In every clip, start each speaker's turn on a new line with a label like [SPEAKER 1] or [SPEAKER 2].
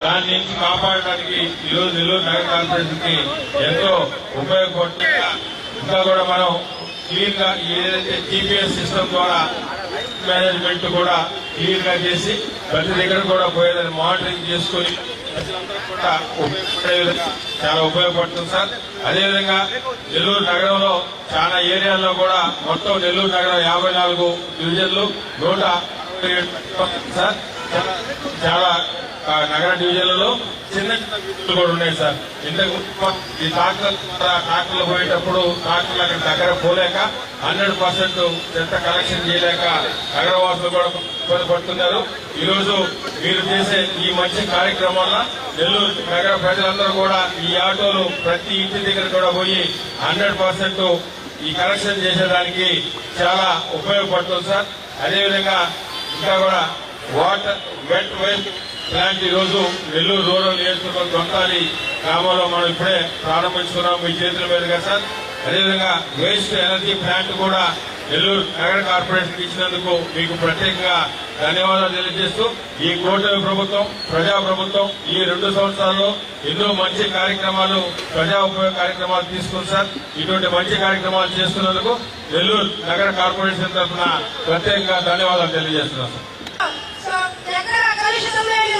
[SPEAKER 1] దాని నుంచి కాపాడడానికి ఈరోజు నెల్లూరు నగర కార్పొరేషన్ కి ఎంతో ఉపయోగపడుతుంది. ఇంకా కూడా మనం క్లీన్ గా ఏదైతే జీపీఎస్ సిస్టమ్ ద్వారా మేనేజ్మెంట్ కూడా క్లీన్ గా చేసి ప్రతి దగ్గర కూడా పోయేదని మానిటరింగ్ చేసుకుని ప్రజలందరూ కూడా ఉపయోగపడే విధంగా చాలా ఉపయోగపడుతుంది సార్. అదేవిధంగా నెల్లూరు నగరంలో చాలా ఏరియాల్లో కూడా మొత్తం నెల్లూరు నగరం 54 డివిజన్లు 167 సార్. చాలా నగర డివిజన్లలో చిన్న చిన్న వీధులు కూడా ఉన్నాయి సార్. ఇంతకు ఈ ట్రాక్టర్లు పోయేటప్పుడు ట్రాక్టర్లు అక్కడ దగ్గర పోలేక 100% చెత్త కలెక్షన్ చేయలేక నగరవాసులు కూడా ఇబ్బంది పడుతున్నారు. ఈ రోజు మీరు చేసే ఈ మంచి కార్యక్రమం వల్ల నెల్లూరు నగర ప్రజలందరూ కూడా ఈ ఆటోలు ప్రతి ఇంటి దగ్గర కూడా పోయి 100% ఈ కలెక్షన్ చేసేదానికి చాలా ఉపయోగపడుతుంది సార్. అదేవిధంగా ఇంకా కూడా వాటర్ వెట్ వేస్ట్ ప్లాంట్ ఈ రోజు నెల్లూరు రూరల్ నియోజకవర్గం దొంతాలి గ్రామంలో మనం ఇప్పుడే ప్రారంభించుకున్నాం మీ చేతుల మీదుగా సార్. అదేవిధంగా వేస్ట్ ఎనర్జీ ప్లాంట్ కూడా నెల్లూరు నగర కార్పొరేషన్ ఇచ్చినందుకు మీకు ప్రత్యేకంగా ధన్యవాదాలు తెలియజేస్తూ ఈ కూటమి ప్రభుత్వం ప్రజా ప్రభుత్వం ఈ 2 సంవత్సరాల్లో ఎన్నో మంచి కార్యక్రమాలు ప్రజా ఉపయోగ కార్యక్రమాలు తీసుకుంది సార్. ఇటువంటి మంచి కార్యక్రమాలు చేస్తున్నందుకు నెల్లూరు నగర కార్పొరేషన్ తరఫున ప్రత్యేకంగా ధన్యవాదాలు తెలియజేస్తున్నాం సార్.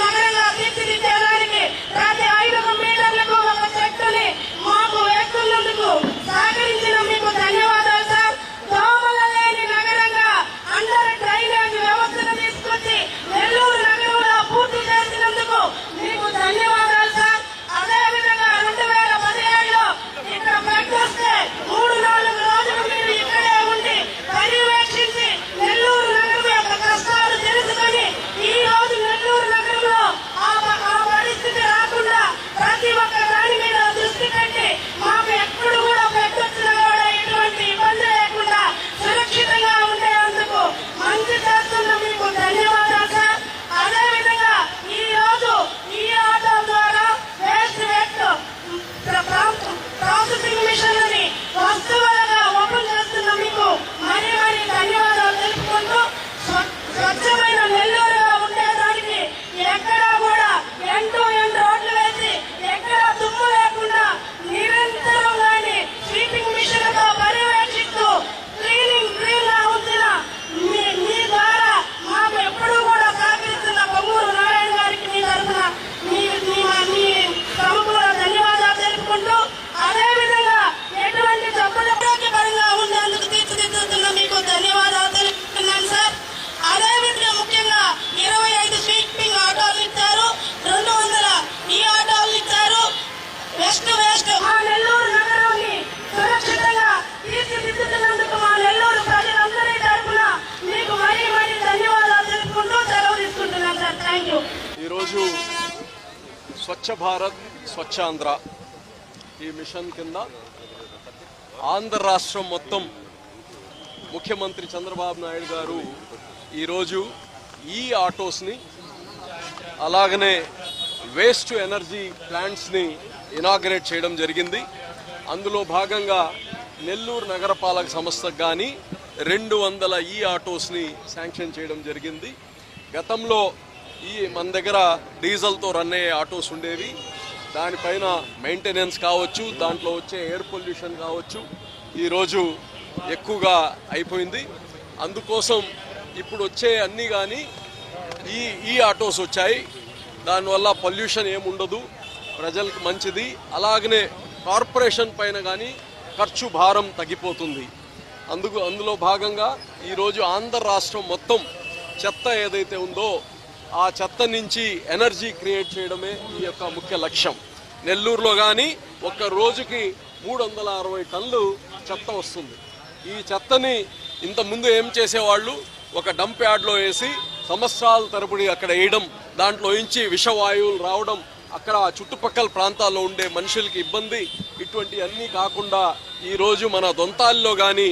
[SPEAKER 2] నగరంగా తీర్చిదిద్దడానికి ప్రతి 5 మీటర్లకు ఒక చెట్టుని మాకు వేస్తున్నందుకు సహకరించిన మీకు ధన్యవాదాలు సార్. దోమల లేని నగరంగా అండర్ డ్రైనేజ్ వ్యవస్థను తీసుకొచ్చి నెల్లూరు నగరంలో పూర్తి చేసినందుకు మీకు ధన్యవాదాలు సార్. అదేవిధంగా 2017లో ఇక్కడ పెట్టొస్తే 3-4 రోజులు మీరు ఇక్కడే ఉండి పర్యవేక్షించి నెల్లూరు నగరం యొక్క కష్టాలు తెలుసుకొని ఈ రోజు నెల్లూరు నగరంలో ఆ పరిస్థితి రాకుండా ప్రతి ఒక్క దాని మీద దృష్టి పెట్టి మాకు ఎప్పుడు కూడా పెట్టొచ్చినా కూడా ఎటువంటి ఇబ్బంది లేకుండా సురక్షితంగా ఉండేందుకు మంచి చేస్తున్న మీకు ధన్యవాదాలు సార్. అదేవిధంగా ఈ రోజు ఈ ఆటో ద్వారా వేస్ట్ ప్రాసెసింగ్ మిషన్లని వస్తువులుగా ఓపెన్ చేస్తున్న మీకు మరీ ధన్యవాదాలు తెలుపుకుంటూ స్వచ్ఛమైన నెల్లూరుగా ఉండేదానికి ఎక్కడా కూడా ఎండ్ రోడ్లు వేసి ఎక్కడా దుమ్ము లేకుండా నిరంతరం గాని స్వీపింగ్ మిషన్ తో పర్యవేక్షిస్తూ క్లీన్ గా ఉంచిన మీ ద్వారా మాకు ఎప్పుడూ కూడా సహకరిస్తున్న పొంగూరు నారాయణ గారికి మీ తరఫున మీ సమకూల ధన్యవాదాలు తెలుపుకుంటూ అదేవిధంగా ఎటువంటి జబ్బుల ఆరోగ్యపరంగా ఉండేందుకు తీర్చిదిద్దుతున్న మీకు ధన్యవాదాలు తెలుపుతున్నాను సార్. అదేవిధంగా ముఖ్యంగా 25 స్వీపింగ్ ఆటోలు ఇచ్చారు, 200 ఈ ఆటోలు ఇచ్చారు. వేస్ట్ మా నెల్లూరు నగరాన్ని సురక్షితంగా తీర్చిదిద్దుతున్నందుకు మా నెల్లూరు ప్రజలందరి తరఫున మీకు మరీ ధన్యవాదాలు తెలుపుకుంటూ సెలవు తీసుకుంటున్నాను సార్. Thank you.
[SPEAKER 3] ఈరోజు స్వచ్ఛ భారత్ స్వచ్ఛాంధ్ర ఈ మిషన్ కింద ఆంధ్ర రాష్ట్రం మొత్తం ముఖ్యమంత్రి చంద్రబాబు నాయుడు గారు ఈరోజు ఈ ఆటోస్ని అలాగనే వేస్ట్ ఎనర్జీ ప్లాంట్స్ని ఇనాగరేట్ చేయడం జరిగింది. అందులో భాగంగా నెల్లూరు నగరపాలక సంస్థకు కానీ 200 ఈ ఆటోస్ని శాంక్షన్ చేయడం జరిగింది. గతంలో మన దగ్గర డీజిల్తో రన్ అయ్యే ఆటోస్ ఉండేవి. దానిపైన మెయింటెనెన్స్ కావచ్చు, దాంట్లో వచ్చే ఎయిర్ పొల్యూషన్ కావచ్చు, ఈరోజు ఎక్కువగా అయిపోయింది. అందుకోసం ఇప్పుడు వచ్చే అన్నీ కానీ ఈ ఆటోస్ వచ్చాయి. దానివల్ల పొల్యూషన్ ఏముండదు, ప్రజలకు మంచిది. అలాగనే కార్పొరేషన్ పైన కానీ ఖర్చు భారం తగ్గిపోతుంది. అందులో భాగంగా ఈరోజు ఆంధ్ర రాష్ట్రం మొత్తం చెత్త ఏదైతే ఉందో ఆ చెత్త నుంచి ఎనర్జీ క్రియేట్ చేయడమే ఈ యొక్క ముఖ్య లక్ష్యం. నెల్లూరులో కానీ ఒక్క రోజుకి 360 టన్నులు చెత్త వస్తుంది. ఈ చెత్తని ఇంతకుముందు ఏం చేసేవాళ్ళు, ఒక డంప్ యార్డ్లో వేసి సంవత్సరాల తరబడి అక్కడ వేయడం, దాంట్లో నుంచి విషవాయువులు రావడం, అక్కడ చుట్టుపక్కల ప్రాంతాల్లో ఉండే మనుషులకి ఇబ్బంది. ఇటువంటి అన్నీ కాకుండా ఈరోజు మన దొంతాల్లో కానీ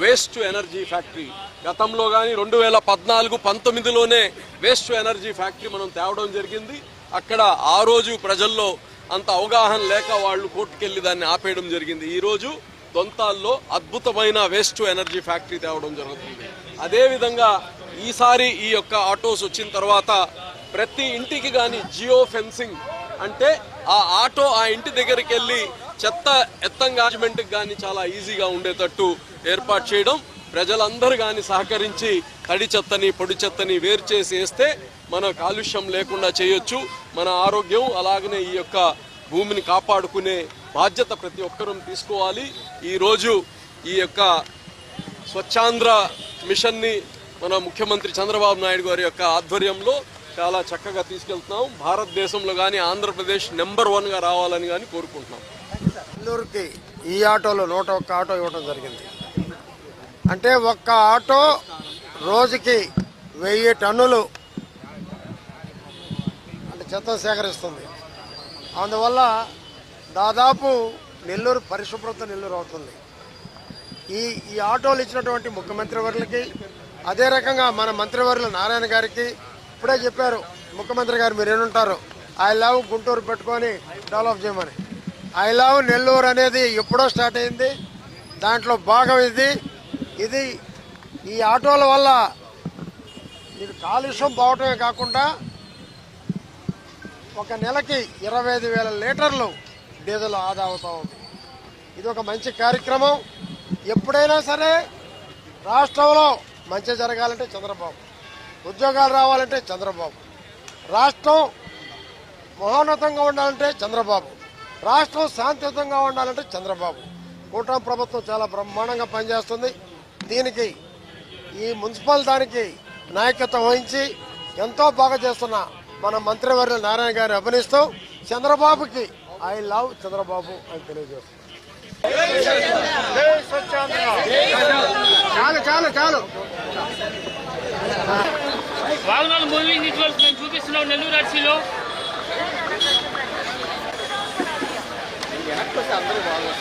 [SPEAKER 3] వేస్ట్ ఎనర్జీ ఫ్యాక్టరీ, గతంలో కానీ 2014-19లోనే వేస్ట్ ఎనర్జీ ఫ్యాక్టరీ మనం తేవడం జరిగింది. అక్కడ ఆ రోజు ప్రజల్లో అంత అవగాహన లేక వాళ్ళు కోర్టుకెళ్లి దాన్ని ఆపేయడం జరిగింది. ఈరోజు దొంతాల్లో అద్భుతమైన వేస్ట్ ఎనర్జీ ఫ్యాక్టరీ తేవడం జరుగుతుంది. అదేవిధంగా ఈసారి ఈ యొక్క ఆటోస్ వచ్చిన తర్వాత ప్రతి ఇంటికి కానీ జియో ఫెన్సింగ్ అంటే ఆ ఆటో ఆ ఇంటి దగ్గరికి వెళ్ళి చెత్త ఎంగేజ్మెంట్కి కానీ చాలా ఈజీగా ఉండేటట్టు ఏర్పాటు చేయడం, ప్రజలందరూ కానీ సహకరించి తడి చెత్తని పొడి చెత్తని వేరు చేసి వేస్తే మన కాలుష్యం లేకుండా చేయొచ్చు. మన ఆరోగ్యం అలాగనే ఈ యొక్క భూమిని కాపాడుకునే బాధ్యత ప్రతి ఒక్కరూ తీసుకోవాలి. ఈరోజు ఈ యొక్క స్వచ్ఛాంధ్ర మిషన్ని మన ముఖ్యమంత్రి చంద్రబాబు నాయుడు గారి యొక్క ఆధ్వర్యంలో చాలా చక్కగా తీసుకెళ్తున్నాం. భారతదేశంలో కానీ ఆంధ్రప్రదేశ్ నెంబర్ 1గా రావాలని కానీ కోరుకుంటున్నాం.
[SPEAKER 4] నెల్లూరుకి ఈ ఆటోలో 101 ఆటో ఇవ్వడం జరిగింది. అంటే ఒక్క ఆటో రోజుకి 1000 టన్నులు అంటే చెత్త సేకరిస్తుంది. అందువల్ల దాదాపు నెల్లూరు పరిశుభ్రత నెల్లూరు అవుతుంది. ఈ ఆటోలు ఇచ్చినటువంటి ముఖ్యమంత్రి వర్యులకి, అదే రకంగా మన మంత్రివర్యులు నారాయణ గారికి ఇప్పుడే చెప్పారు ముఖ్యమంత్రి గారు, మీరు ఏమంటారు, ఐ లవ్ గుంటూరు పెట్టుకొని డెవలప్ చేయమని. ఐ లవ్ నెల్లూరు అనేది ఎప్పుడో స్టార్ట్ అయింది, దాంట్లో భాగం ఇది ఈ ఆటోల వల్ల ఇది కాలుష్యం పోవటమే కాకుండా ఒక నెలకి 25,000 లీటర్లు డీజిల్ ఆదా అవుతూ ఉంది. ఇది ఒక మంచి కార్యక్రమం. ఎప్పుడైనా సరే రాష్ట్రంలో మంచి జరగాలంటే చంద్రబాబు, ఉద్యోగాలు రావాలంటే చంద్రబాబు, రాష్ట్రం మహోన్నతంగా ఉండాలంటే చంద్రబాబు, రాష్ట్రం శాంతియుతంగా ఉండాలంటే చంద్రబాబు. కూటమి ప్రభుత్వం చాలా బ్రహ్మాండంగా పనిచేస్తుంది. దీనికి ఈ మున్సిపల్ దానికి నాయకత్వం వహించి ఎంతో బాగా చేస్తున్న మన మంత్రివర్యులు నారాయణ గారిని అభినందిస్తూ చంద్రబాబుకి ఐ లవ్ చంద్రబాబు అని తెలియజేస్తున్నాం. చాలు
[SPEAKER 5] వాహనాలు మూవింగ్ విజువల్స్ మేము చూపిస్తున్నాం నెల్లూరు ఆర్సీలో.
[SPEAKER 3] అందరూ బాగా